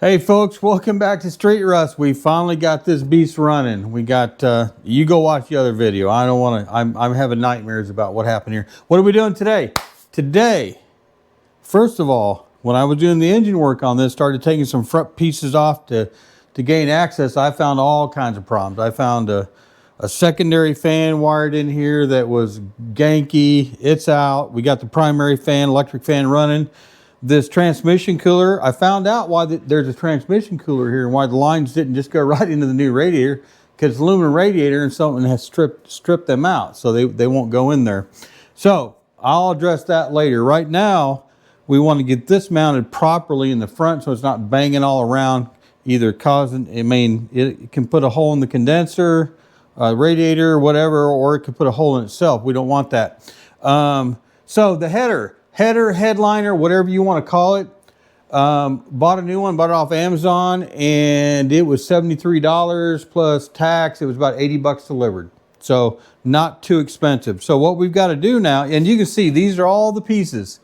Hey folks, welcome back to Street Rust. We finally got this beast running. We got, you go watch the other video. I don't want to, I'm having nightmares about what happened here. What are we doing today? Today, first of all, when I was doing the engine work on this, started taking some front pieces off to gain access, I found all kinds of problems. I found a secondary fan wired in here that was ganky. It's out. We got the primary fan, electric fan running. This transmission cooler, I found out why there's a transmission cooler here and why the lines didn't just go right into the new radiator, because aluminum radiator and something has stripped them out, so they won't go in there. So I'll address that later. Right now, we want to get this mounted properly in the front so it's not banging all around, either causing, it can put a hole in the condenser, radiator, whatever, or it could put a hole in itself. We don't want that. So the header, headliner, whatever you want to call it, bought a new one, bought it off Amazon, and it was $73 plus tax. It was about 80 bucks delivered, so not too expensive. So what we've got to do now, and you can see these are all the pieces.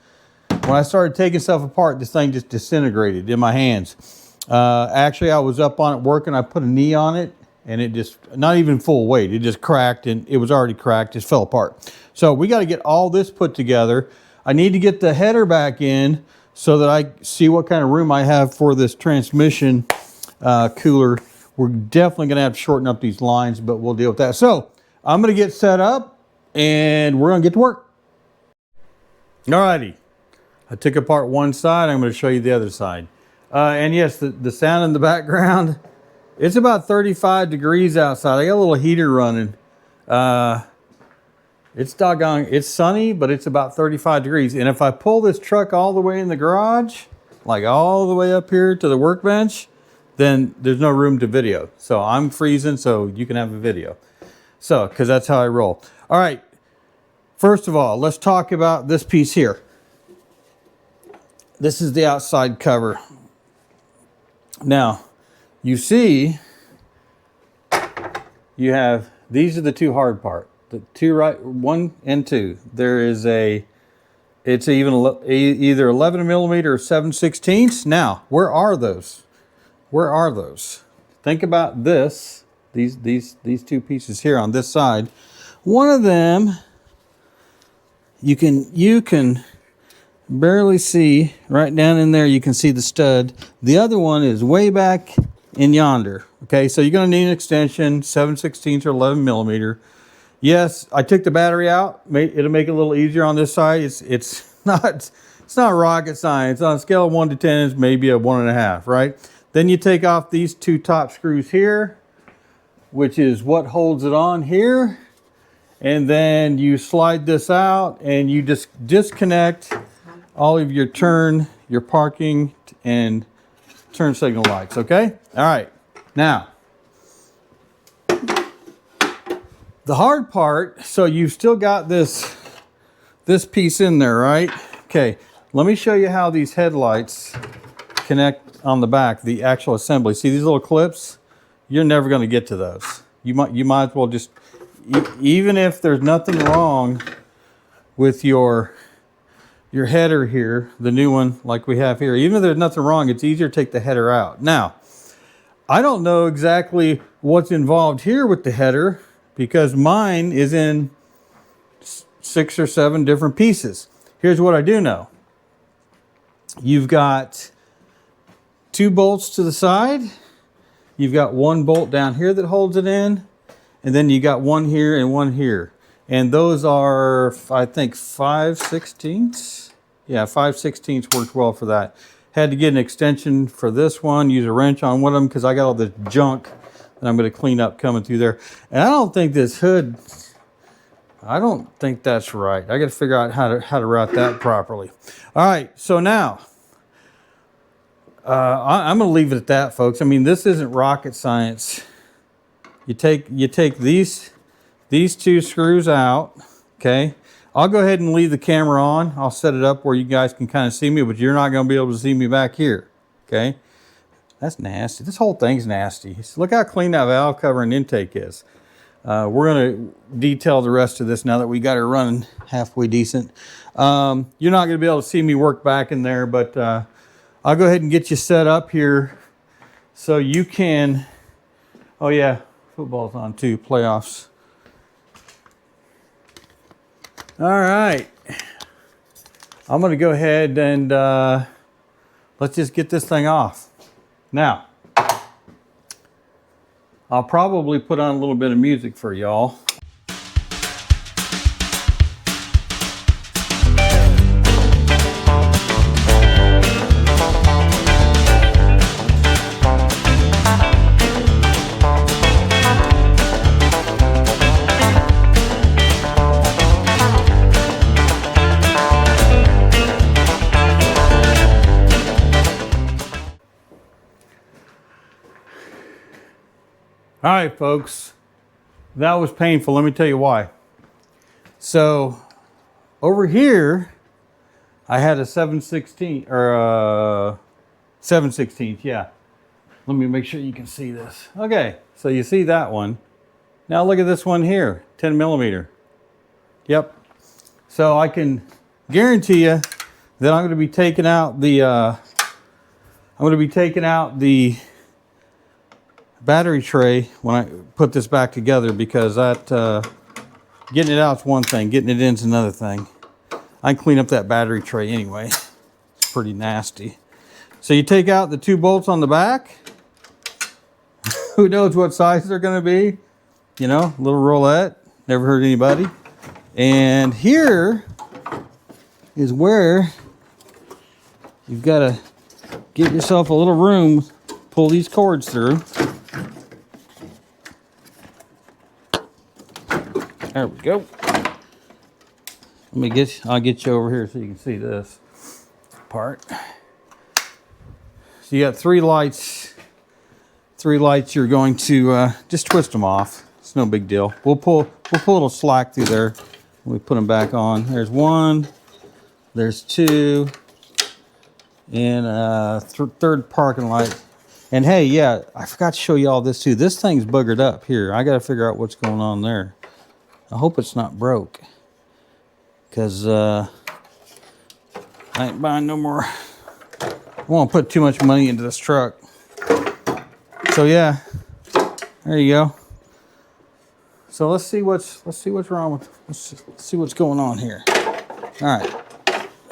When I started taking stuff apart, this thing just disintegrated in my hands. Actually, I was up on it working. I put a knee on it, and it just, not even full weight, it just cracked, and it was already cracked, just fell apart. So we got to get all this put together. I need to get the header back in so that I see what kind of room I have for this transmission cooler. We're definitely going to have to shorten up these lines, but we'll deal with that. So I'm going to get set up and we're going to get to work. Alrighty. I took apart one side. I'm going to show you the other side. And yes, the sound in the background, it's about 35 degrees outside. I got a little heater running. It's doggone, it's sunny, but it's about 35 degrees. And if I pull this truck all the way in the garage, like all the way up here to the workbench, then there's no room to video. So I'm freezing, so you can have a video. So, because that's how I roll. All right, first of all, let's talk about this piece here. This is the outside cover. Now, you see, you have, these are the two hard parts. The two right, 1 and 2. There is it's either 11 millimeter or 7/16. Now, where are those? Where are those? Think about this. These two pieces here on this side. One of them, you can barely see right down in there. You can see the stud. The other one is way back in yonder. Okay, so you're going to need an extension, 7/16 or 11 millimeter. Yes, I took the battery out. It'll make it a little easier on this side. It's not rocket science. On a scale of 1 to 10, it's maybe a 1.5, right? Then you take off these two top screws here, which is what holds it on here. And then you slide this out and you just disconnect all of your your parking and turn signal lights, okay? All right, now, the hard part, so you've still got this piece in there, right? Okay, let me show you how these headlights connect on the back, the actual assembly. See these little clips? You're never going to get to those. You might as well just, even if there's nothing wrong with your header here, the new one like we have here, even if there's nothing wrong, it's easier to take the header out. Now, I don't know exactly what's involved here with the header, because mine is in 6 or 7 different pieces. Here's what I do know. You've got 2 bolts to the side. You've got 1 bolt down here that holds it in. And then you got 1 here and 1 here. And those are, I think, 5/16. Yeah, 5/16 worked well for that. Had to get an extension for this one, use a wrench on one of them because I got all this junk that I'm going to clean up coming through there. And I don't think this hood, I don't think that's right. I got to figure out how to route that properly. All right, so now I'm going to leave it at that, folks. I mean, this isn't rocket science. You take these 2 screws out, okay? I'll go ahead and leave the camera on. I'll set it up where you guys can kind of see me, but you're not going to be able to see me back here, okay? That's nasty. This whole thing's nasty. Look how clean that valve cover and intake is. We're going to detail the rest of this now that we got it running halfway decent. You're not going to be able to see me work back in there, but I'll go ahead and get you set up here So you can, oh yeah, football's on too, playoffs. All right. I'm going to go ahead and let's just get this thing off. Now, I'll probably put on a little bit of music for y'all. All right, folks, that was painful. Let me tell you why. So over here, I had a 7/16 or a 7/16, yeah. Let me make sure you can see this. Okay, so you see that one. Now look at this one here, 10 millimeter. Yep. So I can guarantee you that I'm going to be taking out the battery tray when I put this back together, because that getting it out is one thing, getting it in is another thing. I can clean up that battery tray anyway. It's pretty nasty. So you take out the 2 bolts on the back. Who knows what size they're going to be? You know, little roulette. Never hurt anybody. And here is where you've got to get yourself a little room, pull these cords through. There we go. I'll get you over here so you can see this part. So you got 3 lights. 3 lights. You're going to just twist them off. It's no big deal. We'll pull a little slack through there when we put them back on. There's 1. There's 2. And third parking light. And hey, yeah, I forgot to show you all this too. This thing's buggered up here. I got to figure out what's going on there. I hope it's not broke, because I ain't buying no more. I won't put too much money into this truck. So yeah, there you go. So let's see what's wrong with. Let's see what's going on here. All right.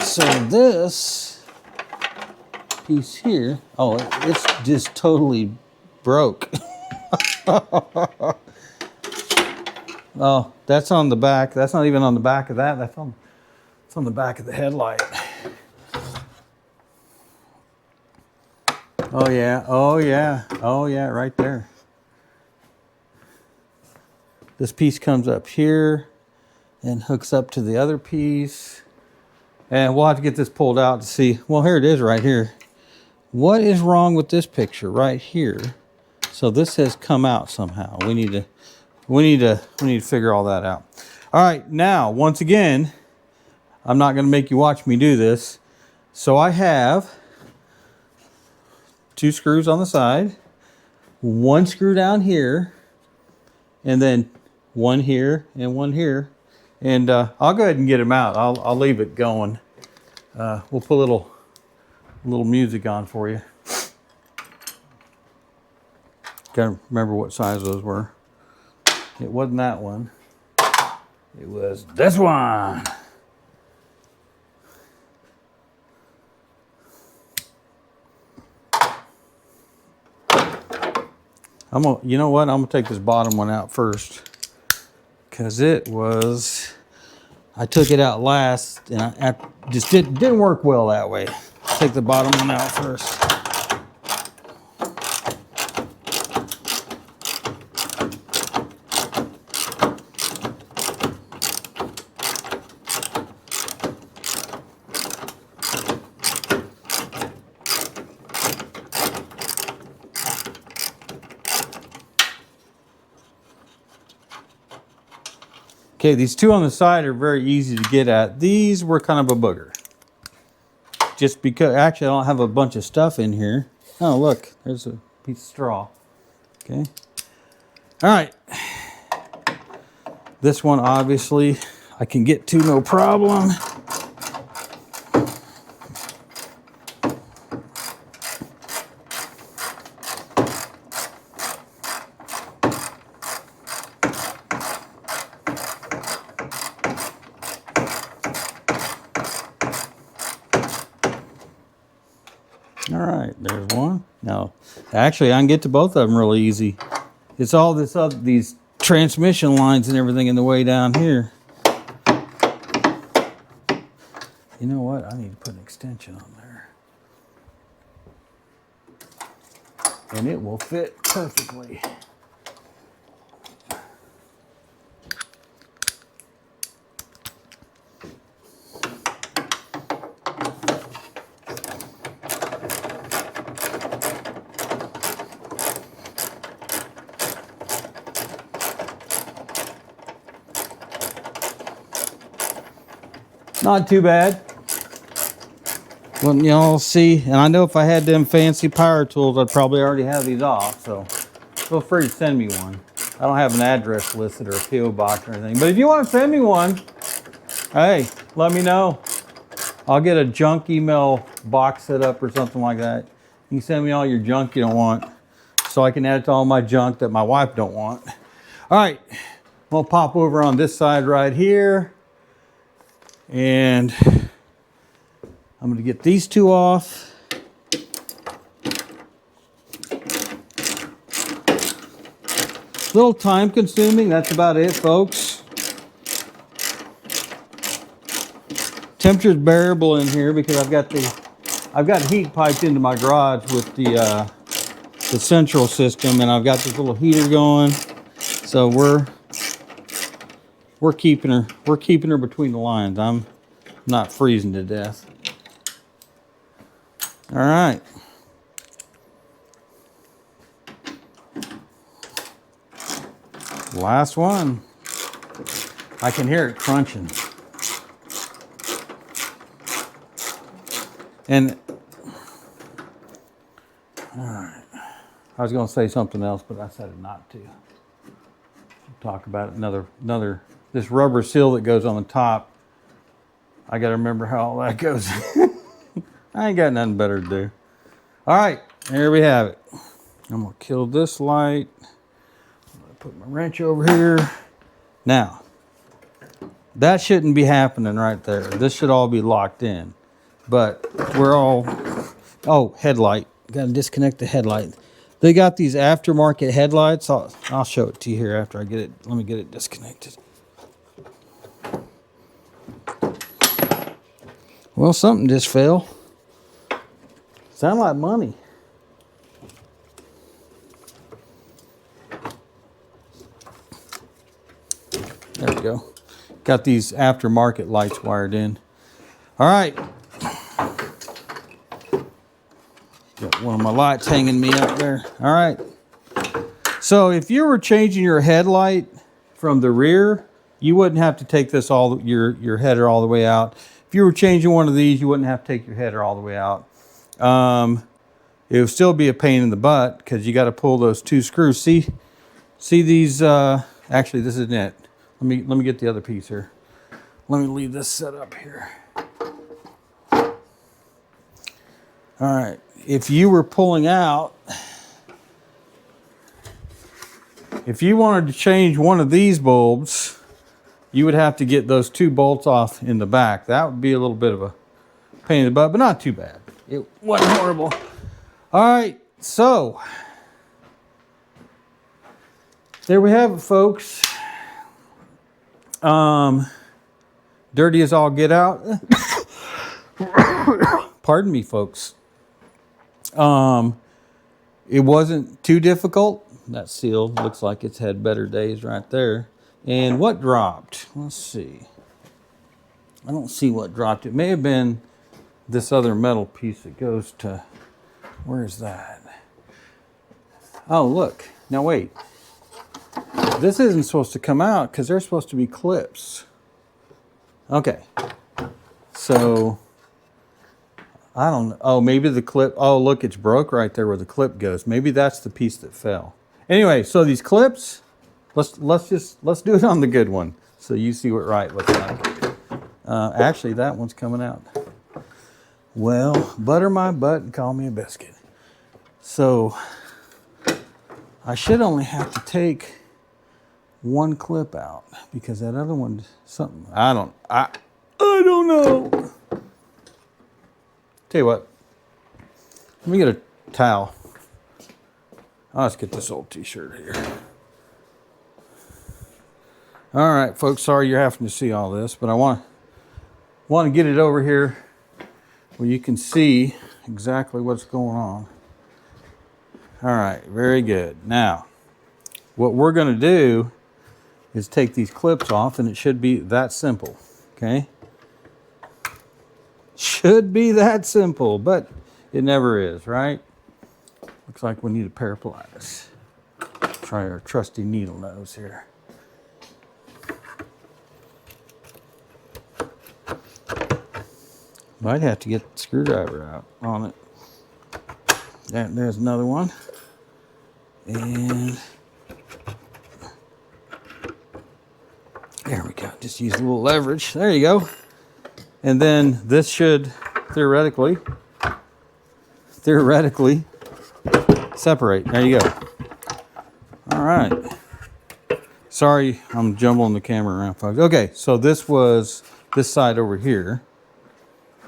So this piece here, oh, it's just totally broke. Oh, that's on the back. That's not even on the back of that. It's on the back of the headlight. Oh yeah, oh yeah, oh yeah, right there. This piece comes up here and hooks up to the other piece. And we'll have to get this pulled out to see. Well, here it is right here. What is wrong with this picture right here? So this has come out somehow. We need to figure all that out. All right, now, once again, I'm not going to make you watch me do this. So I have 2 screws on the side, 1 screw down here, and then 1 here and 1 here. And I'll go ahead and get them out. I'll leave it going. We'll put a little music on for you. Gotta remember what size those were. It wasn't that one. It was this one. You know what? I'm gonna take this bottom one out first, because I took it out last, and I just didn't work well that way. Take the bottom one out first. Okay, these 2 on the side are very easy to get at. These were kind of a booger. Just because, actually I don't have a bunch of stuff in here. Oh look, there's a piece of straw. Okay. All right. This one obviously I can get to no problem. one? No. Actually, I can get to both of them really easy. It's all this other, these transmission lines and everything in the way down here. You know what? I need to put an extension on there. And it will fit perfectly. Not too bad. Well, y'all see, and I know if I had them fancy power tools, I'd probably already have these off, so feel free to send me one. I don't have an address listed or a P.O. box or anything, but if you want to send me one, hey, let me know. I'll get a junk email box set up or something like that. You can send me all your junk you don't want, so I can add it to all my junk that my wife don't want. All right, we'll pop over on this side right here. And I'm going to get these two off. A little time consuming, that's about it, folks. Temperature's bearable in here because I've got heat piped into my garage with the central system, and I've got this little heater going. So we're keeping her between the lines. I'm not freezing to death. All right. Last one. I can hear it crunching. And all right. I was going to say something else, but I said not to. We'll talk about it another. This rubber seal that goes on the top, I got to remember how all that goes. I ain't got nothing better to do. All right, here we have it. I'm going to kill this light. I'm going to put my wrench over here. Now, that shouldn't be happening right there. This should all be locked in. But we're all... Oh, headlight. Got to disconnect the headlight. They got these aftermarket headlights. I'll show it to you here after I get it. Let me get it disconnected. Well, something just fell. Sound like money. There we go. Got these aftermarket lights wired in. All right. Got one of my lights hanging me up there. All right. So if you were changing your headlight from the rear, you wouldn't have to take this your header all the way out. If you were changing one of these, you wouldn't have to take your header all the way out. It would still be a pain in the butt because you got to pull those two screws. See these? Actually, this isn't it. Let me get the other piece here. Let me leave this set up here. All right. If you were pulling out, if you wanted to change one of these bulbs, you would have to get those two bolts off in the back. That would be a little bit of a pain in the butt, but not too bad. It wasn't horrible. All right, so there we have it, folks. Dirty as all get out. Pardon me, folks. It wasn't too difficult. That seal looks like it's had better days right there. And what dropped? Let's see. I don't see what dropped. It may have been this other metal piece that goes to, where's that? Oh, look. Now wait. This isn't supposed to come out because they're supposed to be clips. Okay. So, I don't know. Oh, maybe the clip. Oh, look, it's broke right there where the clip goes. Maybe that's the piece that fell. Anyway, so these clips, let's do it on the good one so you see what right looks like. Actually, that one's coming out. Well, butter my butt and call me a biscuit. So I should only have to take one clip out because that other one's something. I don't know. Tell you what, let me get a towel. Let's get this old t-shirt here. All right, folks, sorry you're having to see all this, but I want to get it over here where you can see exactly what's going on. All right, very good. Now, what we're going to do is take these clips off, and it should be that simple, okay? Should be that simple, but it never is, right? Looks like we need a pair of pliers. Try our trusty needle nose here. Might have to get the screwdriver out on it. There's another one. And there we go. Just use a little leverage. There you go. And then this should theoretically separate. There you go. All right. Sorry, I'm jumbling the camera around, folks. Okay, so this was this side over here.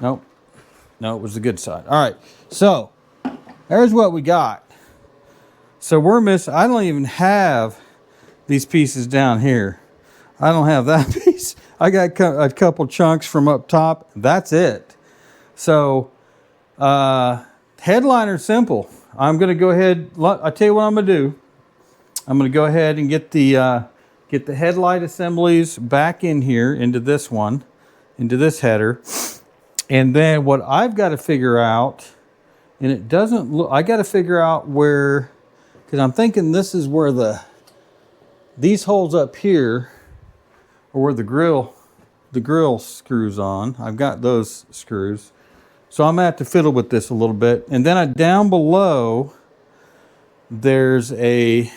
Nope. No, it was the good side. All right. So there's what we got. So we're missing. I don't even have these pieces down here. I don't have that piece. I got a couple chunks from up top. That's it. So headliner's simple. I'm going to go ahead. I'll tell you what I'm going to do. I'm going to go ahead and get the headlight assemblies back in here into this one, into this header. And then what I've got to figure out, and it doesn't look, I got to figure out where, because I'm thinking this is where these holes up here are where the grill screws on. I've got those screws. So I'm going to have to fiddle with this a little bit. And then down below, there's this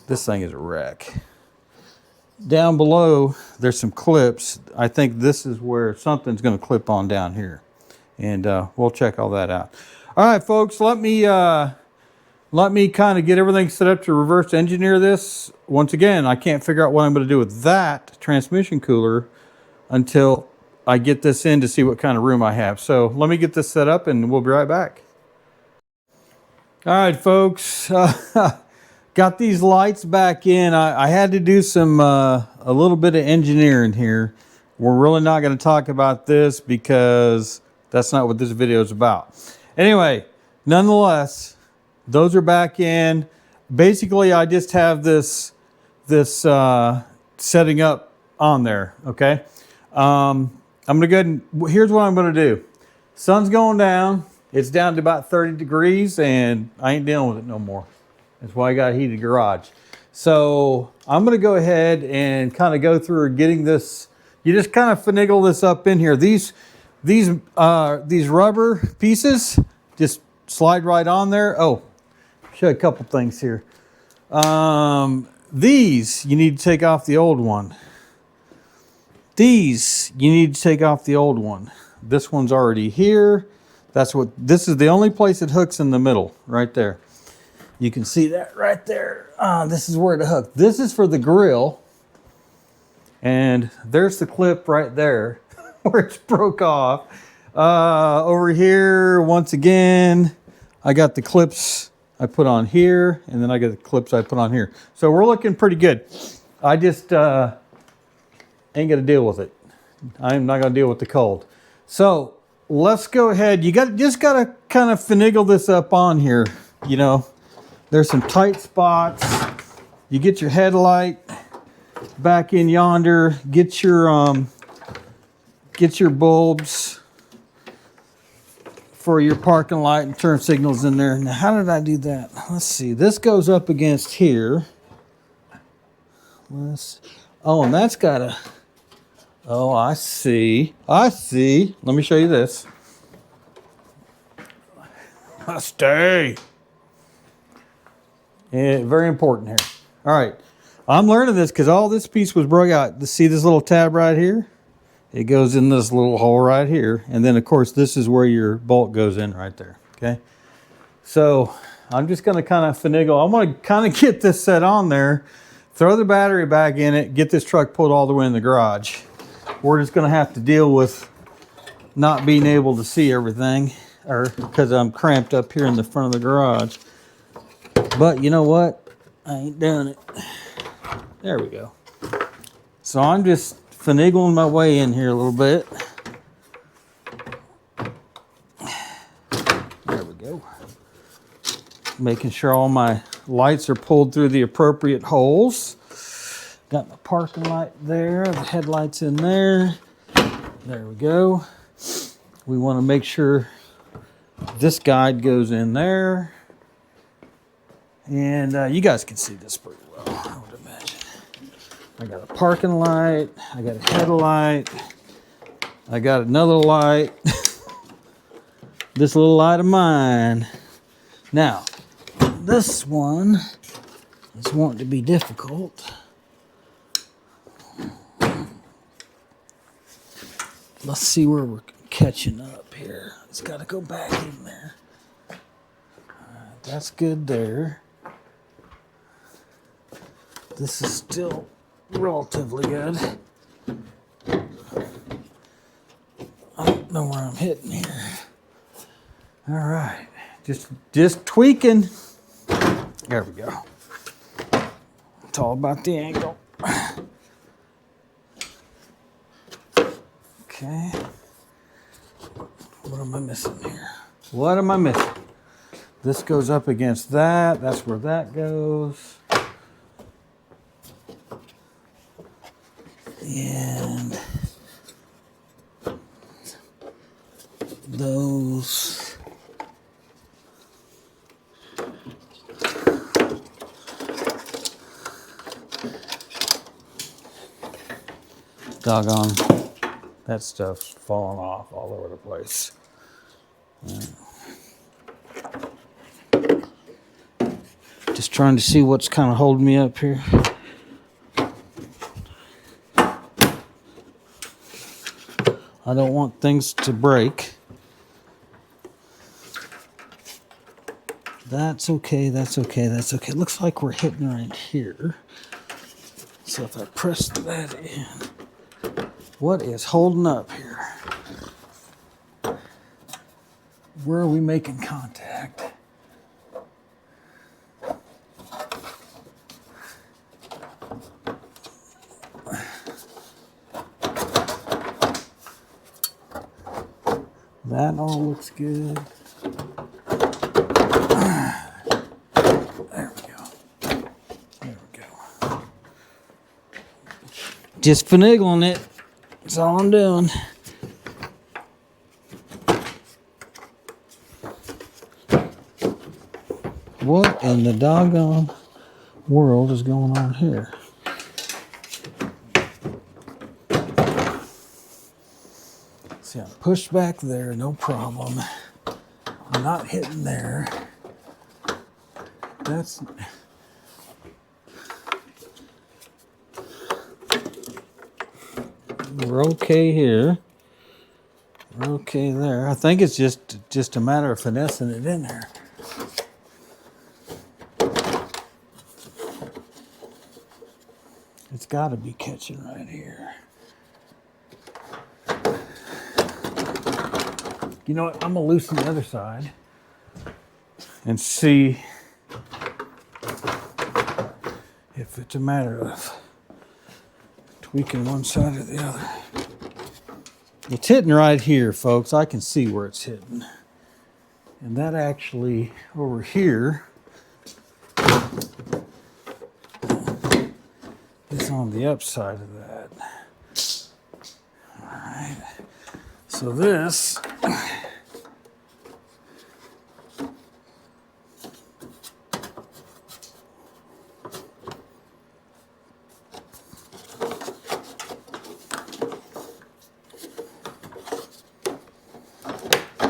thing is a wreck. Down below, there's some clips. I think this is where something's going to clip on down here. And we'll check all that out. All right, folks, let me kind of get everything set up to reverse engineer this. Once again, I can't figure out what I'm going to do with that transmission cooler until I get this in to see what kind of room I have. So let me get this set up and we'll be right back. All right, folks. Got these lights back in. I had to do some a little bit of engineering here. We're really not going to talk about this because that's not what this video is about. Anyway, nonetheless, those are back in. Basically, I just have this setting up on there. Okay, I'm going to go ahead and here's what I'm going to do. Sun's going down. It's down to about 30 degrees, and I ain't dealing with it no more. That's why I got a heated garage. So I'm going to go ahead and kind of go through getting this. You just kind of finagle this up in here. These rubber pieces just slide right on there. Oh, show you a couple things here. These you need to take off the old one. These you need to take off the old one. This one's already here. This is the only place it hooks in the middle, right there. You can see that right there. This is where it hooks. This is for the grill. And there's the clip right there where it's broke off. Over here, once again, I got the clips I put on here, and then I got the clips I put on here. So we're looking pretty good. I just ain't going to deal with it. I'm not going to deal with the cold. So let's go ahead. You just got to kind of finagle this up on here, you know. There's some tight spots. You get your headlight back in yonder. Get your bulbs for your parking light and turn signals in there. Now, how did I do that? Let's see. This goes up against here. Oh, and that's got a... Oh, I see. I see. Let me show you this. Stay. Yeah, very important here. All right. I'm learning this because all this piece was broke out. See this little tab right here? It goes in this little hole right here. And then, of course, this is where your bolt goes in right there. Okay. So I'm just going to kind of finagle. I want to kind of get this set on there, throw the battery back in it, get this truck pulled all the way in the garage. We're just going to have to deal with not being able to see everything. or because I'm cramped up here in the front of the garage. But you know what? I ain't doing it. There we go. So I'm just finagling my way in here a little bit. There we go. Making sure all my lights are pulled through the appropriate holes. Got my parking light there, the headlights in there. There we go. We want to make sure this guide goes in there. And you guys can see this pretty well, I would imagine. I got a parking light, I got a headlight, I got another light. This little light of mine. Now, this one is wanting to be difficult. Let's see where we're catching up here. It's got to go back in there. That's good there. This is still relatively good. I don't know where I'm hitting here. All right, just tweaking. There we go. It's all about the angle. Okay. What am I missing here? What am I missing? This goes up against that. That's where that goes. And those. Doggone. That stuff's falling off all over the place. Just trying to see what's kind of holding me up here. I don't want things to break. That's okay, that's okay, that's okay. It looks like we're hitting right here. So if I press that in, what is holding up here? Where are we making contact? That all looks good. There we go. There we go. Just finagling it. That's all I'm doing. What in the doggone world is going on here? See, I'm pushed back there, no problem. I'm not hitting there. That's... We're okay here. We're okay there. I think it's just a matter of finessing it in there. It's got to be catching right here. You know what? I'm going to loosen the other side and see if it's a matter of tweaking one side or the other. It's hitting right here, folks. I can see where it's hitting. And that actually, over here, is on the upside of that. All right. So this...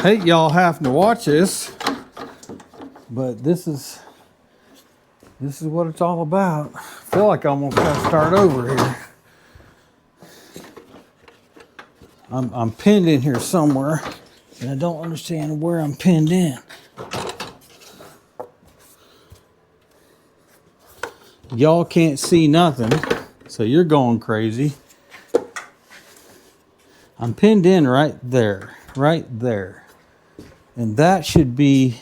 hate y'all having to watch this, but this is what it's all about. I feel like I'm gonna start over here. I'm pinned in here somewhere, and I don't understand where I'm pinned in. Y'all can't see nothing, so you're going crazy. I'm pinned in right there, right there. And that should be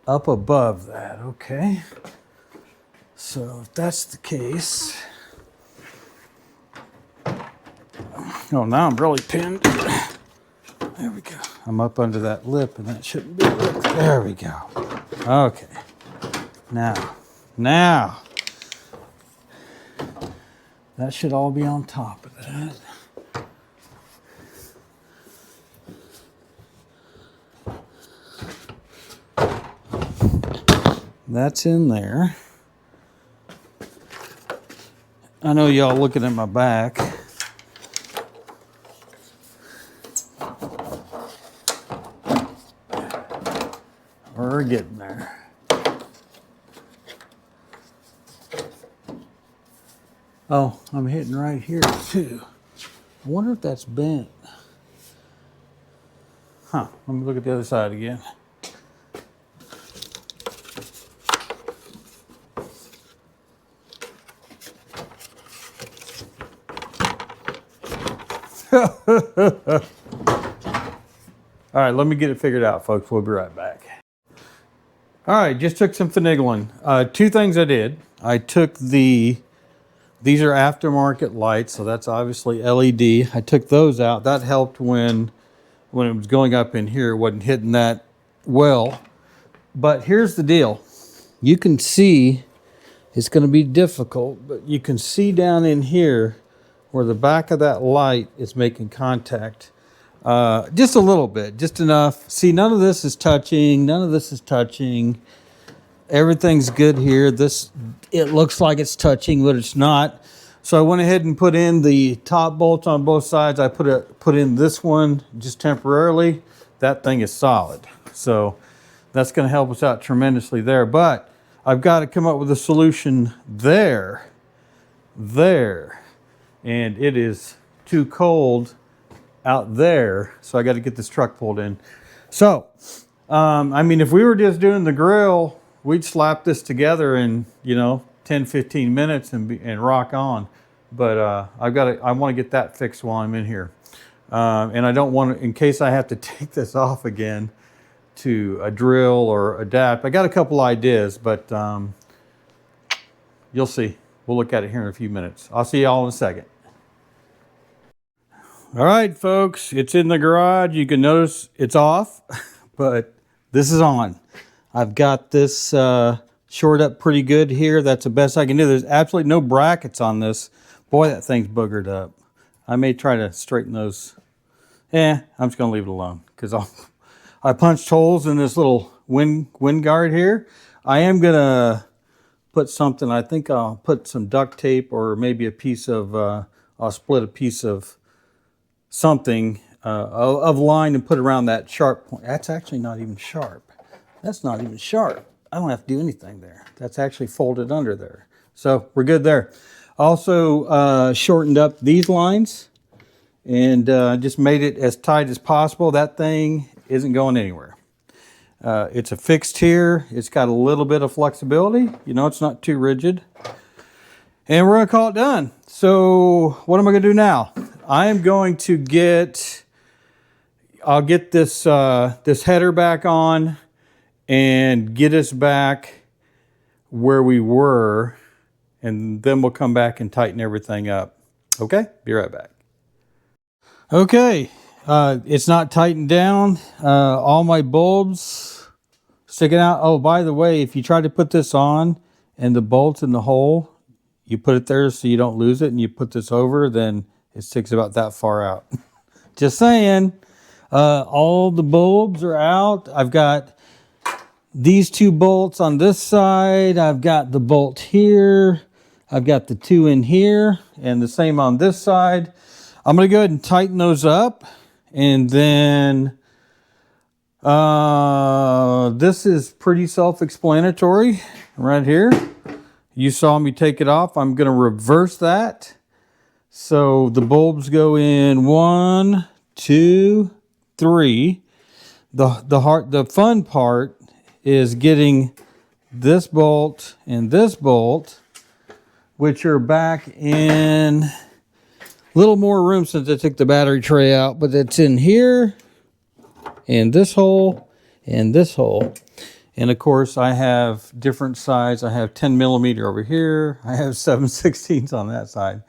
up above that, okay? So if that's the case, oh, now I'm really pinned. There we go. I'm up under that lip and that shouldn't be lip. There we go. Okay. Now, that should all be on top of that. That's in there. I know y'all looking at my back. We're getting there. Oh, I'm hitting right here too. I wonder if that's bent. Huh, let me look at the other side again. All right, let me get it figured out, folks. We'll be right back. All right, just took some finagling. Two things I did. I took these are aftermarket lights, so that's obviously LED. I took those out. That helped when it was going up in here. It wasn't hitting that well. But here's the deal. You can see, it's going to be difficult, but you can see down in here where the back of that light is making contact. Just a little bit, just enough. See, none of this is touching. None of this is touching. Everything's good here. It looks like it's touching, but it's not. So I went ahead and put in the top bolts on both sides. I put in this one just temporarily. That thing is solid. So that's going to help us out tremendously there. But I've got to come up with a solution there. And it is too cold out there, so I got to get this truck pulled in. So, I mean, if we were just doing the grill, we'd slap this together in, 10, 15 minutes and rock on. But I want to get that fixed while I'm in here. And I don't want to, in case I have to take this off again to a drill or adapt. I got a couple ideas, but you'll see. We'll look at it here in a few minutes. I'll see y'all in a second. All right, folks, it's in the garage. You can notice it's off, but this is on. I've got this shored up pretty good here. That's the best I can do. There's absolutely no brackets on this. Boy, that thing's boogered up. I may try to straighten those. I'm just going to leave it alone because I punched holes in this little wind guard here. I am going to put something, I think I'll put some duct tape or maybe a piece of, I'll split a piece of something of line and put around that sharp point. That's actually not even sharp. That's not even sharp. I don't have to do anything there. That's actually folded under there. So we're good there. Also shortened up these lines and just made it as tight as possible. That thing isn't going anywhere. It's affixed here. It's got a little bit of flexibility. It's not too rigid. And we're going to call it done. So what am I going to do now? I am going to I'll get this header back on and get us back where we were, and then we'll come back and tighten everything up. Okay? Be right back. Okay, it's not tightened down. All my bulbs sticking out. Oh, by the way, if you try to put this on and the bolt's in the hole, you put it there so you don't lose it, and you put this over, then it sticks about that far out. Just saying. All the bulbs are out. I've got these two bolts on this side. I've got the bolt here. I've got the two in here and the same on this side. I'm going to go ahead and tighten those up. And then this is pretty self-explanatory right here. You saw me take it off. I'm going to reverse that. So the bulbs go in 1, 2, 3. The fun part is getting this bolt and this bolt, which are back in A little more room since I took the battery tray out, but it's in here, and this hole, and this hole. And of course, I have different size. I have 10 millimeter over here. I have 7/16 on that side.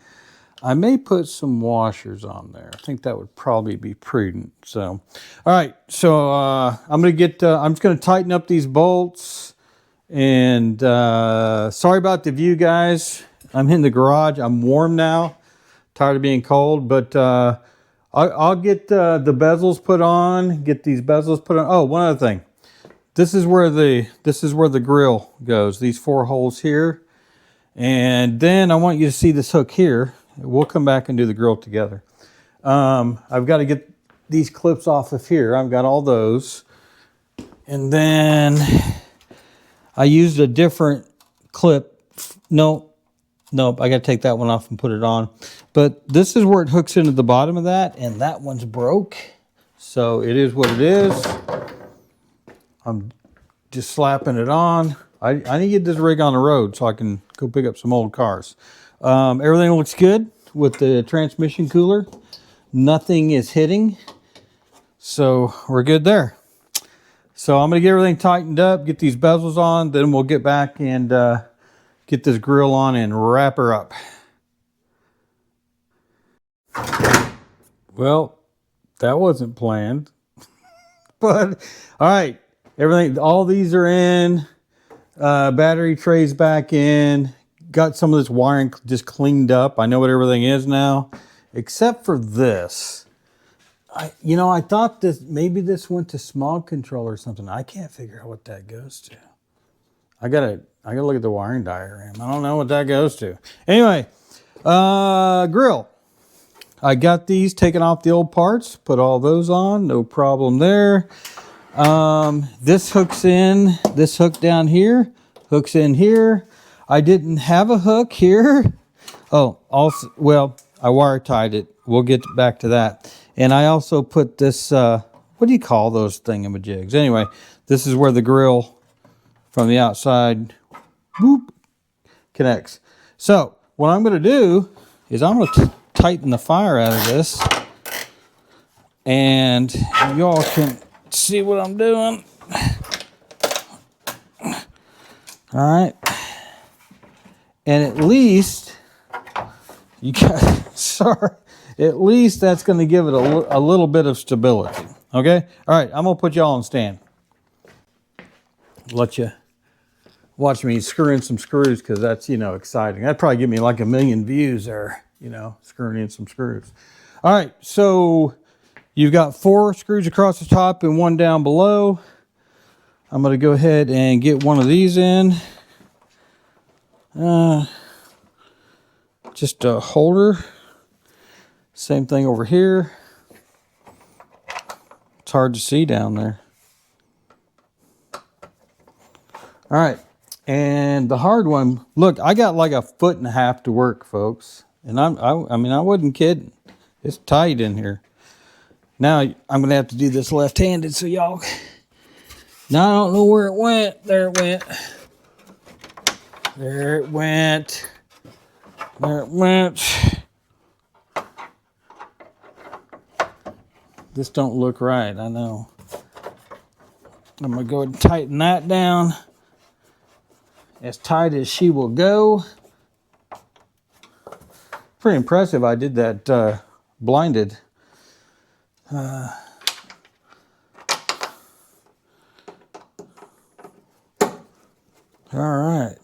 I may put some washers on there. I think that would probably be prudent. So, all right. So I'm gonna get. I'm just gonna tighten up these bolts. And sorry about the view, guys. I'm in the garage. I'm warm now. Tired of being cold, but I'll get the bezels put on. Get these bezels put on. Oh, one other thing. This is where the grill goes. These 4 holes here, and then I want you to see this hook here. We'll come back and do the grill together. I've got to get these clips off of here. I've got all those, and then I used a different clip. Nope, I got to take that one off and put it on. But this is where it hooks into the bottom of that, and that one's broke. So it is what it is. I'm just slapping it on. I need to get this rig on the road so I can go pick up some old cars. Everything looks good with the transmission cooler. Nothing is hitting. So we're good there. So I'm going to get everything tightened up, get these bezels on, then we'll get back and get this grill on and wrap her up. Well, that wasn't planned. But, all right, everything, all these are in. Battery trays back in. Got some of this wiring just cleaned up. I know what everything is now, except for this. I thought maybe this went to smog control or something. I can't figure out what that goes to. I gotta look at the wiring diagram. I don't know what that goes to. Anyway, grill. I got these taken off the old parts, put all those on, no problem there. This hooks in, this hook down here, hooks in here. I didn't have a hook here. Oh, also, well, I wire tied it. We'll get back to that. And I also put this, what do you call those thingamajigs? Anyway, this is where the grill from the outside, whoop, connects. So what I'm going to do is I'm going to tighten the fire out of this, and y'all can see what I'm doing. All right, and at least you got sorry. At least that's going to give it a little bit of stability. Okay. All right, I'm gonna put y'all on stand. Let you watch me screw in some screws because that's exciting. That'd probably give me like 1 million views there. Screwing in some screws. All right, so you've got 4 screws across the top and 1 down below. I'm going to go ahead and get one of these in. Just a holder. Same thing over here. It's hard to see down there. All right, and the hard one, look, I got like 1.5 feet to work, folks. And I mean, I wasn't kidding. It's tight in here. Now I'm going to have to do this left-handed, so y'all. Now I don't know where it went. There it went. There it went. There it went. This don't look right, I know. I'm going to go ahead and tighten that down. As tight as she will go. Pretty impressive. I did that blinded. All right.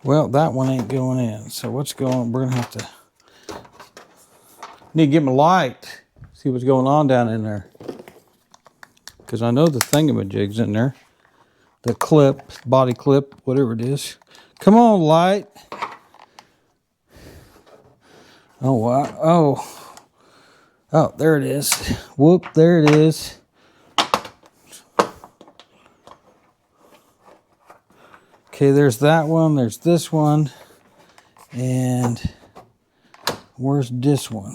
Well, that one ain't going in. So what's going? We're gonna have to need to get my light. See what's going on down in there. Because I know the thingamajig's in there. The clip, body clip, whatever it is. Come on, light. Oh, wow. Oh, there it is. Whoop, there it is. Okay, there's that one. There's this one. And where's this one?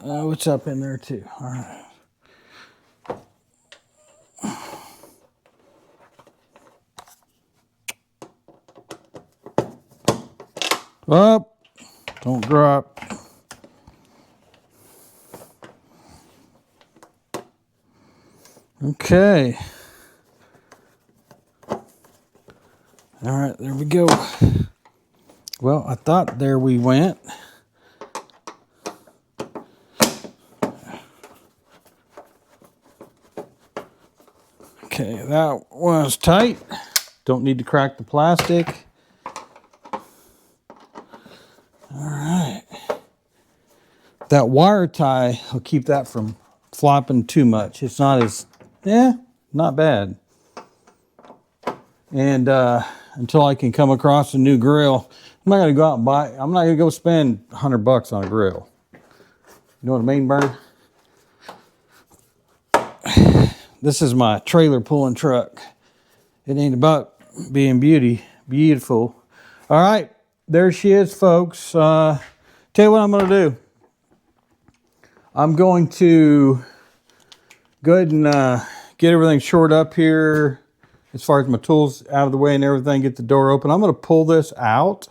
Oh, it's up in there too. All right. Up. Don't drop. Okay. All right, there we go. Well, I thought there we went. Okay, that was tight. Don't need to crack the plastic. All right. That wire tie will keep that from flopping too much. It's not as, not bad. And until I can come across a new grill, I'm not gonna go out and buy, I'm not gonna go spend $100 on a grill. You know what I mean, Bern? This is my trailer pulling truck. It ain't about being beautiful. All right, there she is, folks. Tell you what I'm gonna do. I'm going to go ahead and get everything shored up here as far as my tools out of the way and everything, get the door open. I'm gonna pull this out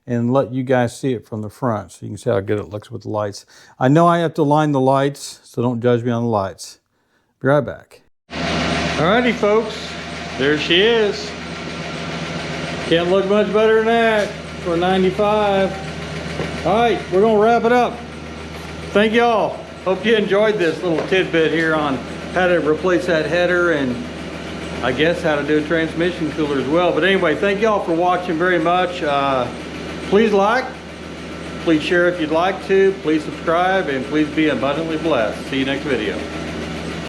and let you guys see it from the front so you can see how good it looks with the lights. I know I have to line the lights, so don't judge me on the lights. Be right back. Alrighty, folks, there she is. Can't look much better than that for 95. All right, we're gonna wrap it up. Thank y'all. Hope you enjoyed this little tidbit here on how to replace that header and I guess how to do a transmission cooler as well. But anyway, thank y'all for watching very much. Please like, please share if you'd like to, please subscribe, and please be abundantly blessed. See you next video.